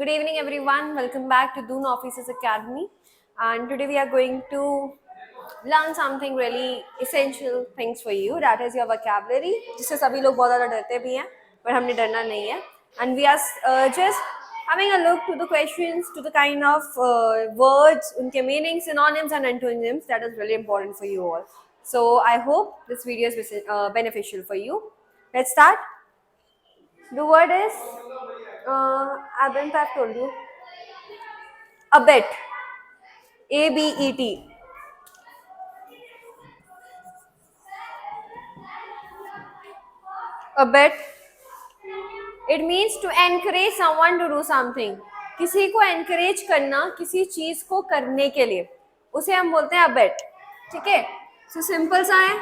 Good evening, everyone. Welcome back to Dune Officers Academy. And today we are going to learn something really essential things for you. That is your vocabulary. जिससे सभी लोग बहुत ज़्यादा डरते भी हैं, पर हमने डरना नहीं है. And we are just having a look to the questions, to the kind of words, उनके meanings, synonyms and antonyms. That is really important for you all. So I hope this video is beneficial for you. Let's start. The word is, I've told you, abet. ABET. Abet. It means to encourage someone to do something. किसी को encourage करना किसी चीज को करने के लिए उसे हम बोलते हैं abet. ठीक है? So simple सा है.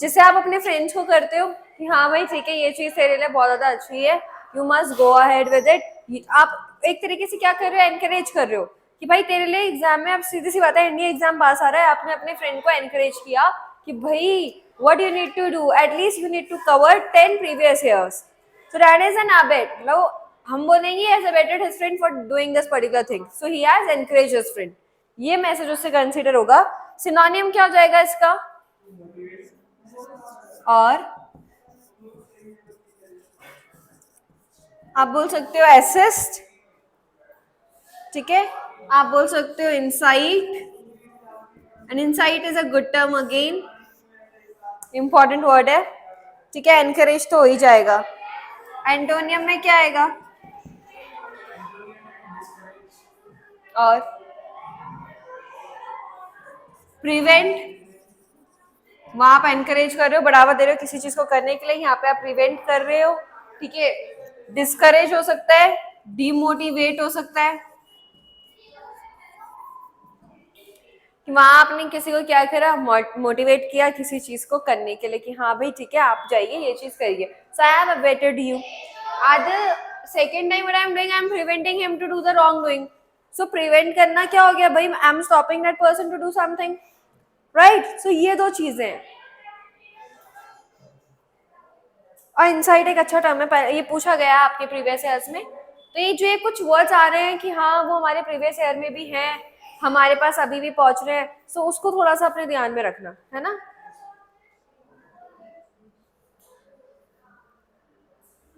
जिसे आप अपने फ्रेंड्स को करते हो कि हाँ भाई ठीक है ये चीज तेरे लिए बहुत ज्यादा अच्छी है, you must go ahead with it. आप एक तरीके से क्या कर रहे हो, एनकरेज कर रहे हो कि भाई तेरे लिए एग्जाम में, अब सीधी सी बात है इंडिया एग्जाम पास आ रहा है, आपने अपने फ्रेंड को एनकरेज किया कि भाई what you need to do, at least you need to cover 10 previous years. So that is an abet. मतलब हम बोलेंगे has abetted his friend for doing this particular thing, so he has encourage his friend. ये message उससे consider होगा. Synonym क्या हो जाएगा इसका? और आप बोल सकते हो असिस्ट. ठीक है, आप बोल सकते हो insight. And insight is a good term again, important word है. ठीक है, एनकरेज तो हो ही जाएगा. एंटोनियम में क्या आएगा? और प्रिवेंट. वहां आप एनकरेज कर रहे हो, बढ़ावा दे रहे हो किसी चीज को करने के लिए, यहाँ पे आप प्रिवेंट कर रहे हो. ठीक है, डिस्करेज हो सकता है, डिमोटिवेट हो सकता है. वहां आपने किसी को क्या करा, मोटिवेट किया किसी चीज को करने के लिए कि हाँ भाई ठीक है आप जाइए ये चीज करिए. So I have abetted you. आज second time what I am doing, I am preventing him to do the wrong doing. So prevent करना क्या हो गया भाई, I am stopping that person to do something, right. So ये दो चीजें हैं. और इनसाइट एक अच्छा टर्म है, ये पूछा गया आपके प्रीवियस ईयर्स में. तो ये जो ये कुछ वर्ड्स आ रहे हैं कि हाँ वो हमारे प्रीवियस ईयर में भी हैं, हमारे पास अभी भी पहुंच रहे हैं, सो उसको थोड़ा सा अपने ध्यान में रखना है ना.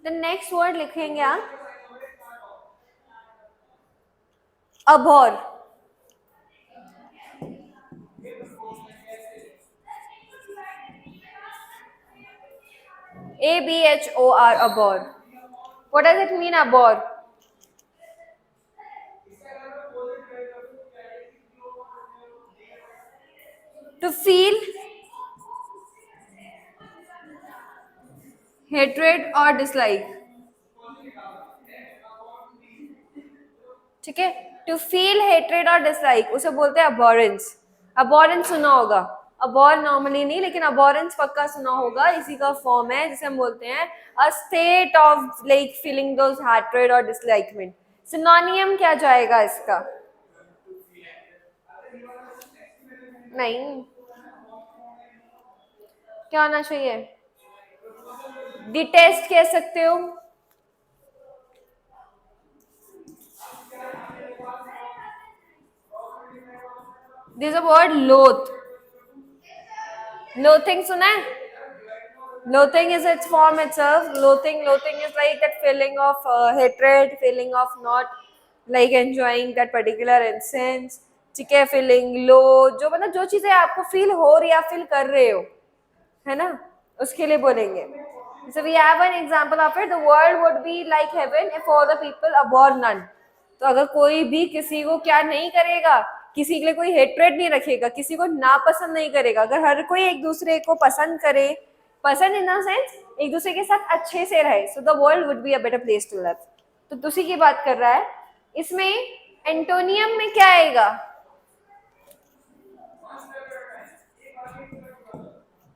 द नेक्स्ट वर्ड लिखेंगे आप Abor. ABHOR, abhor. What does it mean, abhor? To feel hatred or dislike. ठीक है, टू फील हेट्रेड और डिसलाइक उसे बोलते हैं अबॉरेंस. अबॉरेंस सुना होगा, अबॉर नॉर्मली नहीं लेकिन अबॉरेंस पक्का सुना होगा. इसी का फॉर्म है जिसे हम बोलते हैं a state of like feeling those hatred और डिसलाइकमेंट. सिनोनियम क्या जाएगा इसका? नहीं, क्या होना चाहिए? डिटेस्ट कह सकते हो. दिस अ वर्ड लोथ. लोथिंग सुना है? Loathing is its form itself. Loathing is like that feeling of hatred, feeling of not like enjoying that particular instance. ठीक है, feeling low, जो मतलब जो चीजें आपको फील हो रही है, आप फील कर रहे हो, है ना, उसके लिए बोलेंगे. So we have an example of it. The world would be like heaven if all the people abhor none. तो अगर कोई भी किसी को क्या नहीं करेगा, किसी के लिए कोई हेट्रेड नहीं रखेगा, किसी को नापसंद नहीं करेगा, अगर हर कोई एक दूसरे को पसंद करे, पसंद इन द सेंस एक दूसरे के साथ अच्छे से रहे, so the world would be a better place to live. तो उसी की बात कर रहा है. इसमें एंटोनियम में क्या आएगा?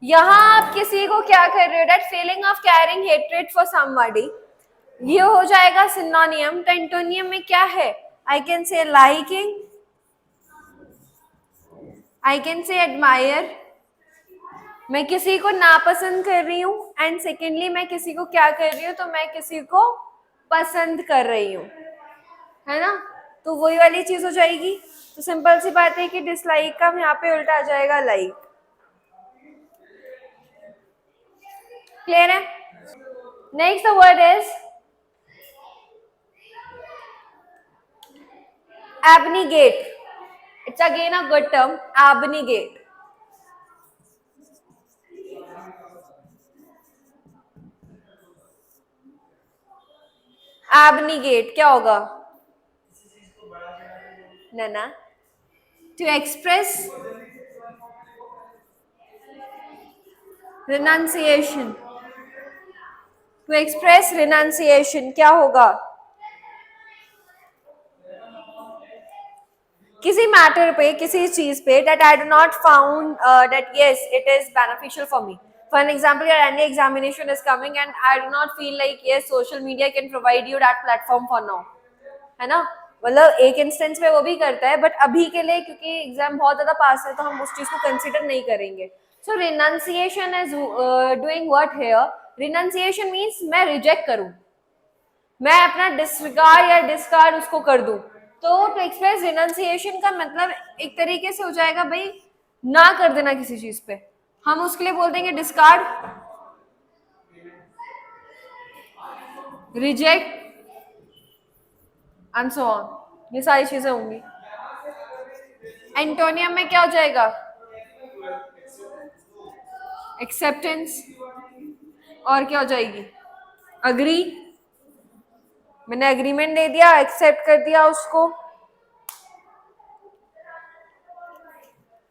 यहाँ आप किसी को क्या कर रहे हो, that feeling of carrying hatred for somebody, ये हो जाएगा सिनोनियम. तो एंटोनियम में क्या है? I can say liking, I can say admire, मैं किसी को नापसंद कर रही हूँ, एंड सेकेंडली मैं किसी को क्या कर रही हूँ, तो मैं किसी को पसंद कर रही हूँ, है ना। तो वही वाली चीज हो जाएगी। तो सिंपल सी बात है कि डिसलाइक का यहाँ पे उल्टा आ जाएगा लाइक। क्लियर है? Next the word is abnegate. It's again a good term, abnegate. Abnegate क्या होगा नैना? To express renunciation. To express renunciation क्या होगा? किसी मैटर पे, किसी चीज पे that I do not found that yes it is beneficial for me. For an example, your any examination is coming and I do not feel like yes social media can provide you that platform for now, है ना। मतलब एक instance में वो भी करता है, but अभी के लिए क्योंकि एग्जाम बहुत ज्यादा पास है तो हम उस चीज को कंसिडर नहीं करेंगे। So renunciation is doing what here? Renunciation means मैं रिजेक्ट करूं, मैं अपना डिसरिगार्ड या डिस्कार्ड उसको कर दूं। तो टू एक्सप्रेस रिनंसिएशन का मतलब एक तरीके से हो जाएगा भाई ना कर देना किसी चीज पे, हम उसके लिए बोल देंगे discard, reject and so on, ये सारी चीजें होंगी। एंटोनियम में क्या हो जाएगा? एक्सेप्टेंस, और क्या हो जाएगी? अग्री, मैंने एग्रीमेंट दे दिया, एक्सेप्ट कर दिया उसको,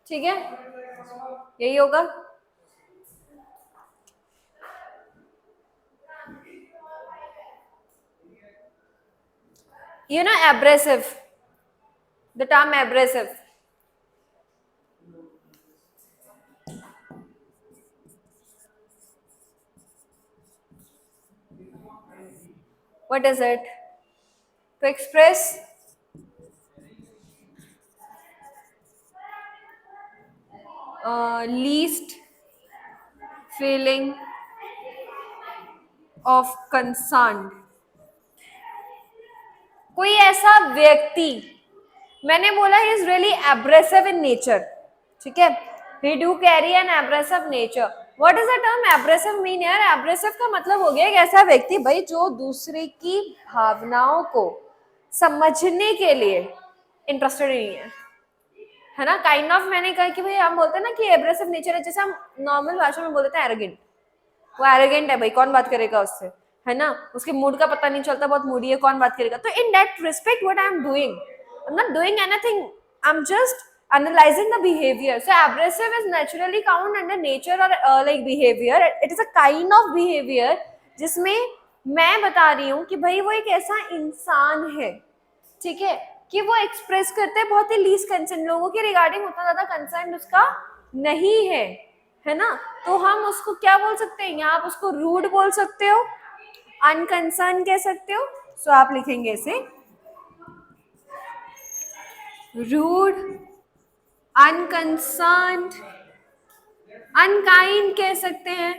ठीक है, यही होगा। You know abrasive, the term abrasive. What is it? To express least feeling of concern. कोई ऐसा व्यक्ति, मैंने बोला he is really abrasive in nature, ठीक है, he do carry an abrasive nature. What is the term abrasive mean यार? abrasive का मतलब हो गया एक ऐसा व्यक्ति भाई जो दूसरे की भावनाओं को समझने के लिए इंटरेस्टेड नहीं है ना। काइंड ऑफ मैंने कहा कि भाई हम बोलते हैं ना कि एब्रेसिव नेचर है, जैसे हम नॉर्मल भाषा में बोलते हैं एरोगेंट, वो एरोगेंट है भाई, कौन बात करेगा उससे, है ना, उसके मूड का पता नहीं चलता, बहुत मूडी है, कौन बात करेगा। तो in that respect what I am doing, I am not doing anything, I am just analyzing the behavior. So abrasive is naturally count under nature or like behavior. It is a kind of behavior जिसमें मैं बता रही हूँ कि भाई वो एक ऐसा इंसान है, ठीक है, कि वो एक्सप्रेस करते हैं बहुत ही लीस्ट कंसर्न, लोगों के रिगार्डिंग उतना ज्यादा कंसर्न उसका नहीं है ना। तो हम उसको क्या बोल सकते हैं, यहाँ आप उसको रूड बोल सकते हो, अनकंसर्न कह सकते हो। सो आप लिखेंगे इसे रूड, अनकंसर्न्ड, अनकाइंड कह सकते हैं,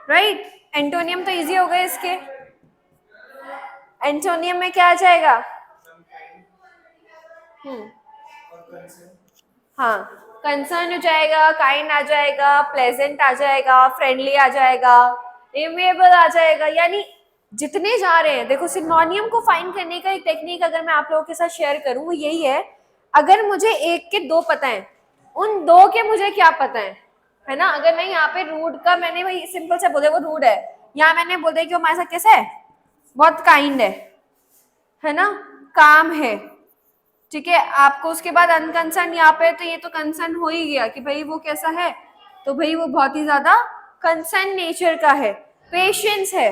राइट। एंटोनियम तो इजी हो गए इसके। एंटोनियम में क्या आ जाएगा? हाँ, कंसर्न हो जाएगा, काइंड आ जाएगा, प्लेजेंट आ जाएगा, फ्रेंडली आ जाएगा, एमिएबल आ जाएगा। यानी जितने जा रहे हैं, देखो सिनोनियम को फाइंड करने का एक टेक्निक अगर मैं आप लोगों के साथ शेयर करूं वो यही है, अगर मुझे एक के दो पता है, उन दो के मुझे क्या पता है ना। अगर मैं यहाँ पे रूड का मैंने भाई सिंपल से बोले वो रूड है, यहाँ मैंने बोल दिया कि वो हमारे साथ कैसा है, बहुत काइंड है ना, काम है, ठीक है। आपको उसके बाद अनकंसर्न यहाँ पे, तो ये तो कंसर्न हो ही गया कि भाई वो कैसा है, तो भाई वो बहुत ही ज्यादा कंसर्न नेचर का है, पेशेंस है।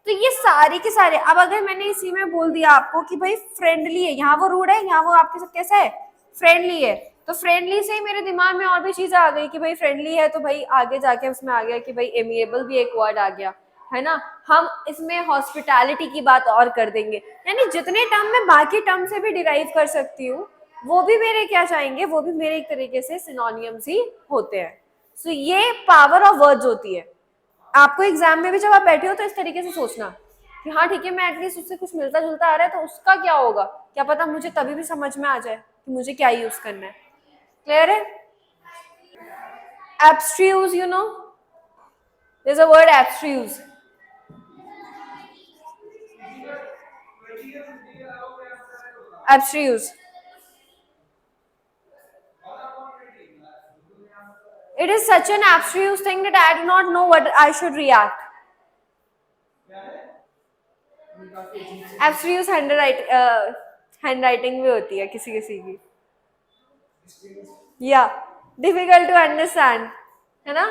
तो ये सारे के सारे, अब अगर मैंने इसी में बोल दिया आपको कि भाई फ्रेंडली है, यहाँ वो रूड है, यहाँ वो आपके साथ कैसा है, फ्रेंडली है, तो फ्रेंडली से ही मेरे दिमाग में और भी चीजें आ गई कि भाई फ्रेंडली है, तो भाई आगे जाके उसमें आ गया कि भाई एमिएबल भी एक वर्ड आ गया, है ना। हम इसमें हॉस्पिटैलिटी की बात और कर देंगे, यानी जितने टर्म में बाकी टर्म से भी डिराइव कर सकती हूँ, वो भी मेरे क्या चाहेंगे, वो भी मेरे एक तरीके से सिनोनियम्स ही होते हैं. सो ये पावर ऑफ वर्ड्स होती है. आपको एग्जाम में भी जब आप बैठे हो तो इस तरीके से सोचना कि हाँ ठीक है, मैं एटलीस्ट उससे कुछ मिलता जुलता आ रहा है तो उसका क्या होगा, क्या पता मुझे तभी भी समझ में आ जाए कि मुझे क्या यूज करना है. क्लियर है? Abstruse, you know, there's a word abstruse. Abstruse. It is such an abstruse thing that I do not know what I should react. Abstruse handwriting भी होती है किसी किसी की. Yeah, difficult to understand, है ना?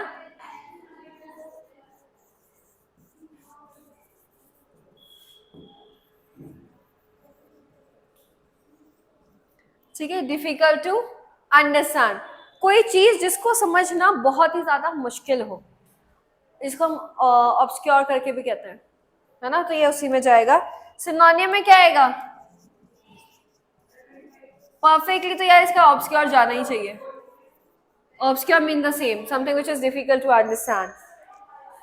ठीक है, डिफिकल्ट टू अंडरस्टैंड. कोई चीज जिसको समझना बहुत ही ज्यादा मुश्किल हो, इसको हम ऑब्सक्योर करके भी कहते हैं, है ना? तो ये उसी में जाएगा. सिनोनियम में क्या आएगा? परफेक्टली तो यार इसका ऑब्सक्योर जाना ही चाहिए. Obscure mean the same, something which is difficult to understand.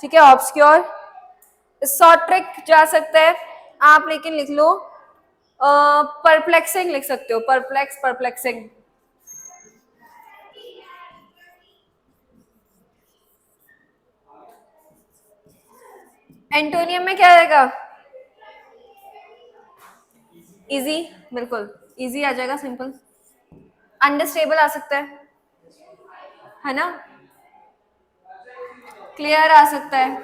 ठीक है, ऑब्सक्योर. सॉर्ट्रिक जा सकता है आप, लेकिन लिख लो परप्लेक्सिंग लिख सकते हो. Perplex, perplexing. एंटोनियम में क्या आएगा? इजी, बिल्कुल इजी आ जाएगा, सिंपल. अंडरस्टेबल आ सकता है ना? क्लियर आ सकता है.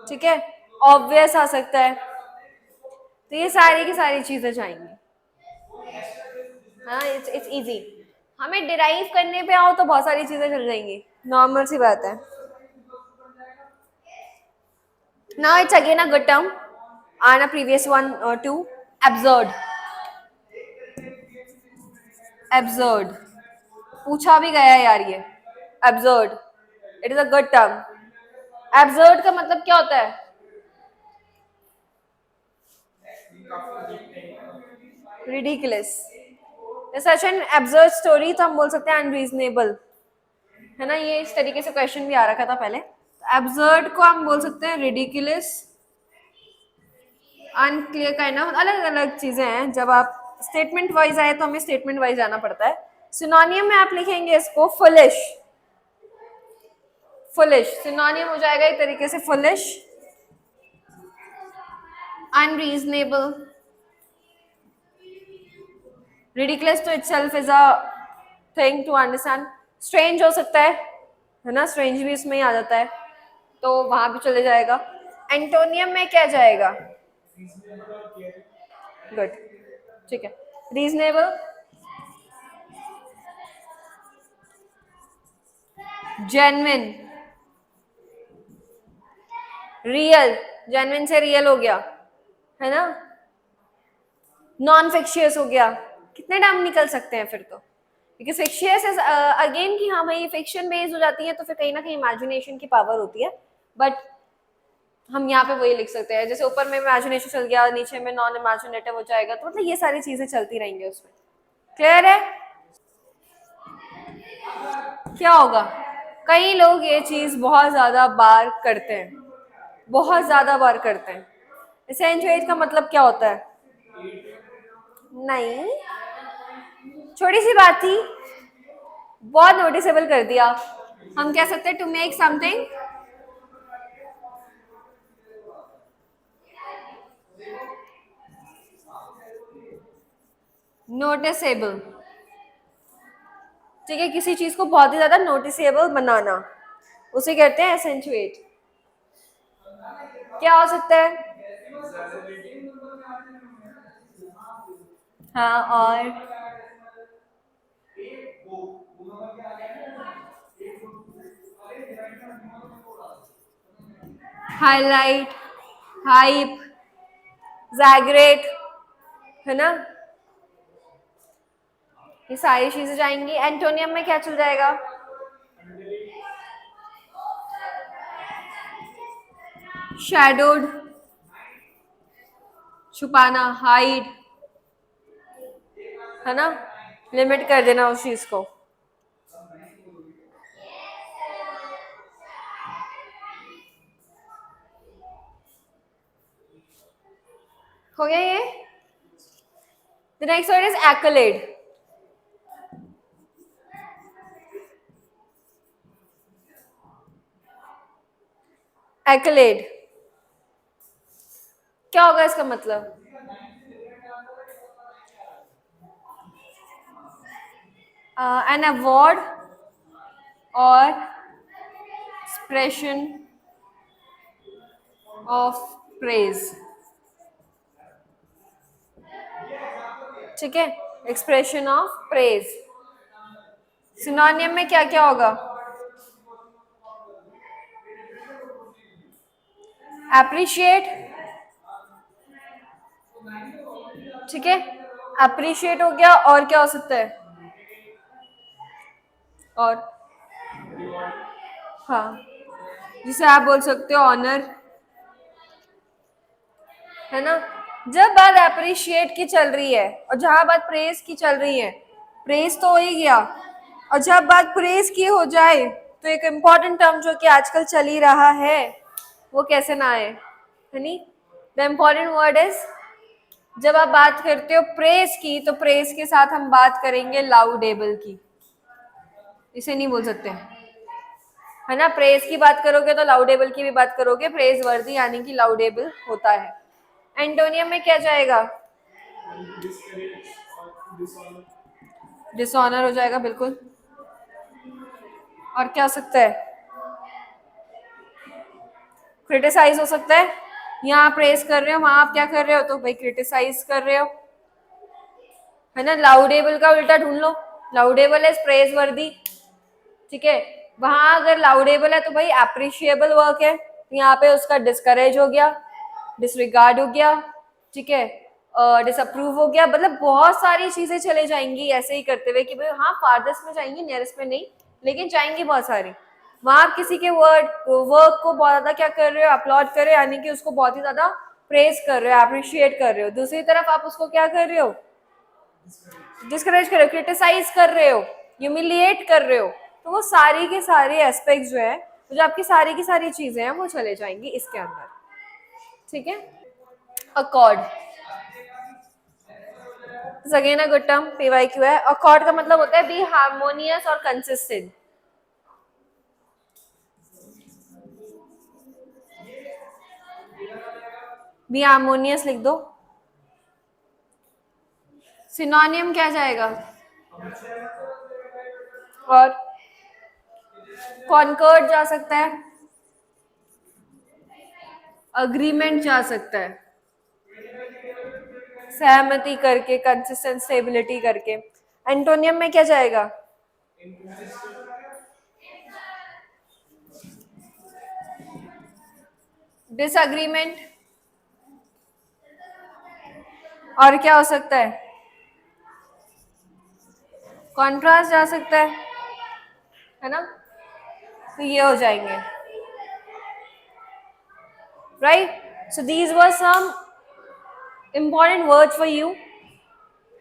ठीक है, ऑब्वियस आ सकता है. तो ये सारी की सारी चीजें जाएंगी. हाँ, इट्स इजी. हमें डिराइव करने पे आओ तो बहुत सारी चीजें चल जाएंगी, नॉर्मल सी बात है. Now it's again a good term and a previous one too. Absurd. Absurd. पूछा भी गया है यार ये. Absurd. It is a good term. Absurd का मतलब क्या होता है? Ridiculous. Such an absurd story तो हम बोल सकते हैं unreasonable, है ना? ये इस तरीके से क्वेश्चन भी आ रखा था पहले. Absurd को हम बोल सकते हैं ridiculous, अनक्लियर, काइंड ऑफ अलग अलग चीजें हैं. जब आप स्टेटमेंट वाइज आए तो हमें स्टेटमेंट वाइज आना पड़ता है. सिनोनियम में आप लिखेंगे इसको फुलिश. फुलिश सिनोनियम हो जाएगा एक तरीके से फुलिश, अनरीजनेबल. रिडिकुलस तो itself is a thing to understand. Strange हो सकता है ना? स्ट्रेंज भी इसमें ही आ जाता है, तो वहां भी चले जाएगा. एंटोनियम में क्या जाएगा? गुड, ठीक है. Reasonable, genuine, real. जेन्युइन से रियल हो गया, है ना? नॉन फिक्शियस हो गया. कितने नाम निकल सकते हैं फिर तो, क्योंकि फिक्शियस इज अगेन कि हाँ भाई फिक्शन बेस्ड हो जाती है, तो फिर कहीं ना कहीं इमेजिनेशन की पावर होती है. बट हम यहाँ पे वही लिख सकते हैं, जैसे ऊपर में इमेजिनेशन चल गया, नीचे में नॉन इमेजिनेटिव हो जाएगा, तो मतलब ये सारी चीजें चलती रहेंगी उसमें. क्लियर है? क्या होगा? कई लोग ये चीज बहुत ज्यादा बार करते हैं, बहुत ज्यादा बार करते हैं. एसेंचुएट का मतलब क्या होता है? नहीं, छोटी सी बात थी, बहुत नोटिसेबल कर दिया. हम कह सकते हैं टू मेक समथिंग नोटिसेबल. ठीक है, किसी चीज को बहुत ही ज्यादा नोटिसेबल बनाना, उसे कहते हैं एसेंचुएट. क्या हो सकता है? हाँ, और हाईलाइट, हाइप, एग्जैगरेट, है ना? ये सारी चीजें जाएंगी. एंटोनियम में क्या चल जाएगा? शैडोड, छुपाना, हाइड. है ना, लिमिट कर देना उस चीज को। हो गया ये। The next word is accolade. Accolade क्या होगा इसका मतलब? An award or expression of praise. ठीक है, एक्सप्रेशन ऑफ प्रेज। सिनोनियम में क्या क्या होगा? एप्रिशिएट, ठीक है, अप्रिशिएट हो गया। और क्या हो सकता है? और हाँ, जिसे आप बोल सकते हो ऑनर, है ना। जब बात अप्रिशिएट की चल रही है और जहां बात प्रेज की चल रही है, प्रेज तो हो ही गया, और जब बात प्रेज की हो जाए तो एक इम्पॉर्टेंट टर्म जो कि आजकल चल ही रहा है वो कैसे ना आए, है नी। द इम्पॉर्टेंट वर्ड इज, जब आप बात करते हो प्रेज की तो प्रेज के साथ हम बात करेंगे लाउडेबल की। इसे नहीं बोल सकते, है ना। प्रेज की बात करोगे तो लाउडेबल की भी बात करोगे, प्रेज वर्दी यानी कि लाउडेबल होता है। एंटोनियम में क्या जाएगा? डिसऑनर हो जाएगा, बिल्कुल। और क्या हो सकता है? क्रिटिसाइज हो सकता है। यहाँ आप प्रेज कर रहे हो, वहां आप क्या कर रहे हो? तो भाई क्रिटिसाइज कर रहे हो, है ना। लाउडेबल का उल्टा ढूंढ लो, लाउडेबल है प्रेज वर्दी, ठीक है। वहां अगर लाउडेबल है तो भाई अप्रिशिएबल वर्क है, यहाँ पे उसका डिस्करेज हो गया, डिसरिगार्ड हो गया, ठीक है, डिसअप्रूव हो गया। मतलब बहुत सारी चीजें चले जाएंगी ऐसे ही करते हुए कि भाई हाँ फारदेस्ट में जाएंगी, नियरेस्ट में नहीं, लेकिन जाएंगी बहुत सारी। वहां आप किसी के वर्क को बहुत ज्यादा क्या कर रहे हो? अपलॉड कर रहे हो, यानी कि उसको बहुत ही ज्यादा प्रेज कर रहे हो, अप्रिशिएट कर रहे हो। दूसरी तरफ आप उसको क्या कर रहे हो? डिस्करेज कर रहे हो, क्रिटिसाइज कर रहे हो, ह्यूमिलिएट कर रहे हो। तो वो सारी के सारे एस्पेक्ट जो है, जो आपकी सारी की सारी चीजें हैं, वो चले जाएंगी इसके अंदर, ठीक है। Accord again a good term, PYQ है। अकॉर्ड का मतलब होता है बी हार्मोनियस और कंसिस्टेंट। बी हार्मोनियस लिख दो। सिनोनियम क्या जाएगा? और कॉन्कर्ड जा सकता है, अग्रीमेंट जा सकता है, सहमति करके, कंसिस्टेंट, स्टेबिलिटी करके। एंटोनियम में क्या जाएगा? डिसएग्रीमेंट। और क्या हो सकता है? कॉन्ट्रास्ट जा सकता है ना। तो ये हो जाएंगे, right. So these were some important words for you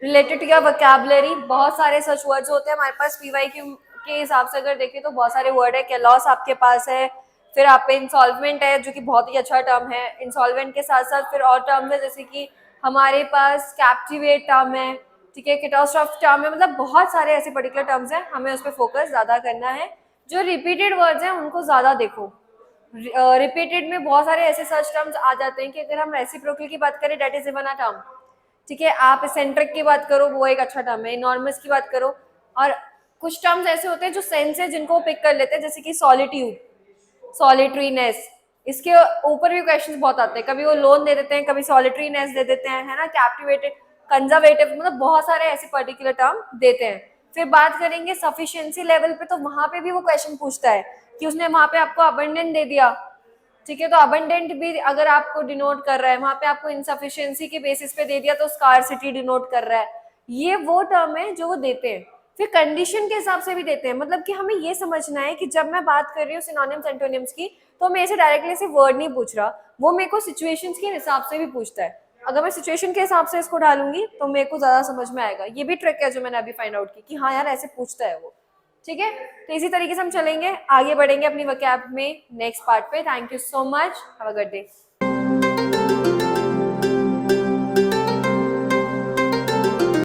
related to your vocabulary। बहुत सारे सच वर्ड्स होते हैं हमारे पास पीवाईक्यू के हिसाब से, अगर देखें तो बहुत सारे वर्ड है। कैलॉस आपके पास है, फिर आप पे इंसॉल्वेंट है जो कि बहुत ही अच्छा टर्म है। इंसॉल्वेंट के साथ साथ फिर और टर्म है, जैसे कि हमारे पास कैप्टिवेट टर्म है, ठीक है, कैटास्ट्रॉफ टर्म है। मतलब बहुत सारे ऐसे पर्टिकुलर टर्म्स हैं, हमें उस पर फोकस ज़्यादा करना है। जो रिपीटेड वर्ड्स हैं उनको ज़्यादा देखो। रिपीटेड में बहुत सारे ऐसे सर्च टर्म्स आ जाते हैं कि अगर हम रेसिप्रोकल की बात करें, that is even a term, ठीक है। आप सेंट्रिक की बात करो, वो एक अच्छा टर्म है। इनॉर्मस की बात करो, और कुछ टर्म्स ऐसे होते हैं जो सेंस है जिनको पिक कर लेते हैं, जैसे कि सॉलिट्यूड, सॉलिटरीनेस। इसके ऊपर भी क्वेश्चंस बहुत आते हैं, कभी वो लोन दे देते हैं, कभी सॉलिटरीनेस दे देते हैं, है ना। कैप्टिवेटेड, कंजर्वेटिव, मतलब बहुत सारे ऐसे पर्टिकुलर टर्म देते हैं। फिर बात करेंगे सफिशिएंसी लेवल पे, तो वहां पे भी वो क्वेश्चन पूछता है कि उसने वहां पे आपको अबंडेंट दे दिया, ठीक है, तो अबंडेंट भी अगर आपको डिनोट कर रहा है, वहां पे आपको इनसफिशिएंसी के बेसिस पे दे दिया तो स्कार्सिटी डिनोट कर रहा है। ये वो टर्म है जो वो देते हैं। फिर कंडीशन के हिसाब से भी देते हैं, मतलब कि हमें ये समझना है कि जब मैं बात कर रही हूँ सिनोनिम्स एंटोनिम्स की, तो मैं ऐसे डायरेक्टली से वर्ड नहीं पूछ रहा, वो मेरे को सिचुएशंस के हिसाब से भी पूछता है। अगर मैं सिचुएशन के हिसाब से इसको डालूंगी तो मेरे को ज़्यादा समझ में आएगा। ये भी ट्रिक है जो मैंने अभी फाइंड आउट की कि हाँ यार ऐसे पूछता है वो। ठीक है, तो इसी तरीके से हम चलेंगे, आगे बढ़ेंगे अपनी वोकैब में नेक्स्ट पार्ट पे। Thank you so much, have a good day.